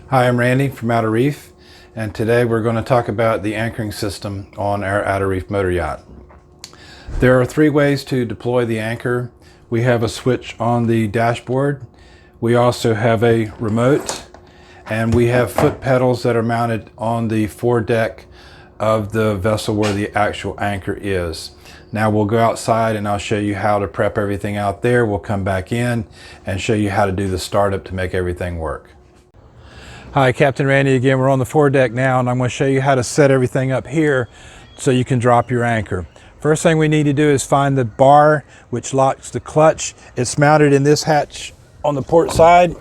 Hi, I'm Randy from Outer Reef, and today we're going to talk about the anchoring system on our Outer Reef motor yacht. There are 3 ways to deploy the anchor. We have a switch on the dashboard, we also have a remote, and we have foot pedals that are mounted on the foredeck of the vessel where the actual anchor is. Now we'll go outside and I'll show you how to prep everything out there. We'll come back in and show you how to do the startup to make everything work. Hi, Captain Randy again. We're on the foredeck now, and I'm going to show you how to set everything up here so you can drop your anchor. First thing we need to do is find the bar which locks the clutch. It's mounted in this hatch on the port side.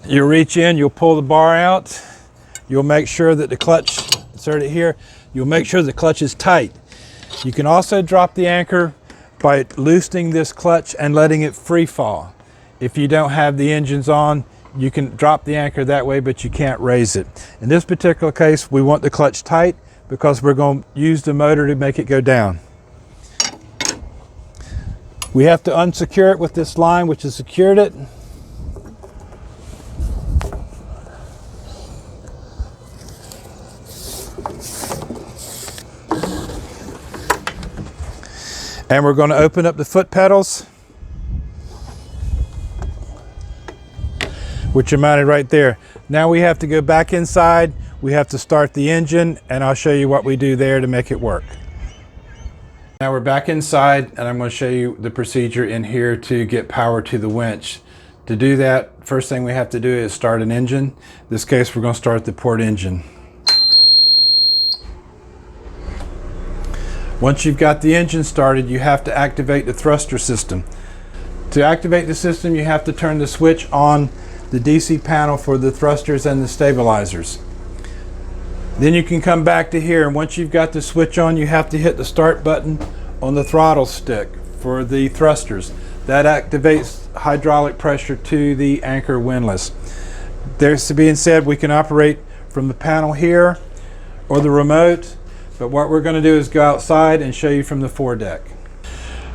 You'll reach in, you'll pull the bar out. You'll make sure that the clutch, insert it here, you'll make sure the clutch is tight. You can also drop the anchor by loosening this clutch and letting it free fall. If you don't have the engines on, you can drop the anchor that way, but you can't raise it. In this particular case, we want the clutch tight because we're going to use the motor to make it go down. We have to unsecure it with this line which has secured it. And we're going to open up the foot pedals, which are mounted right there. Now we have to go back inside. We have to start the engine, and I'll show you what we do there to make it work. Now we're back inside, and I'm going to show you the procedure in here to get power to the winch. To do that, first thing we have to do is start an engine. In this case, we're going to start the port engine. Once you've got the engine started, you have to activate the thruster system. To activate the system, you have to turn the switch on the DC panel for the thrusters and the stabilizers. Then you can come back to here, and once you've got the switch on, you have to hit the start button on the throttle stick for the thrusters. That activates hydraulic pressure to the anchor windlass. There's being said we can operate from the panel here or the remote. But what we're going to do is go outside and show you from the foredeck.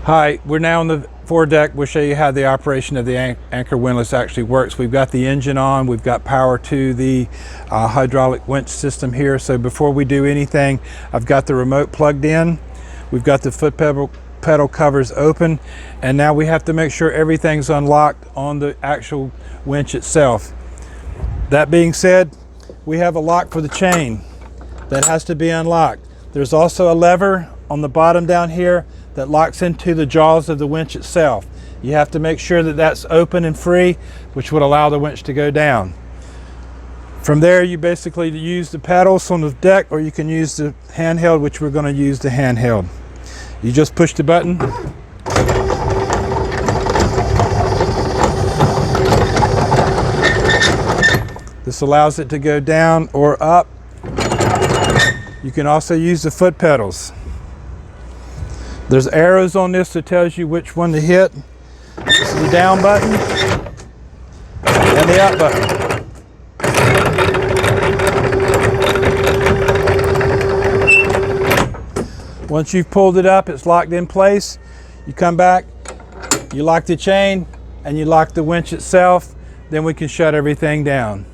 Hi, we're now on the foredeck. We'll show you how the operation of the anchor windlass actually works. We've got the engine on, we've got power to the hydraulic winch system here. So before we do anything, I've got the remote plugged in. We've got the foot pedal covers open, and now we have to make sure everything's unlocked on the actual winch itself. That being said, we have a lock for the chain that has to be unlocked. There's also a lever on the bottom down here that locks into the jaws of the winch itself. You have to make sure that that's open and free, which would allow the winch to go down. From there, you basically use the paddles on the deck, or you can use the handheld, which we're going to use the handheld. You just push the button. This allows it to go down or up. You can also use the foot pedals. There's arrows on this that tells you which one to hit. This is the down button and the up button. Once you've pulled it up, it's locked in place. You come back, you lock the chain, and you lock the winch itself. Then we can shut everything down.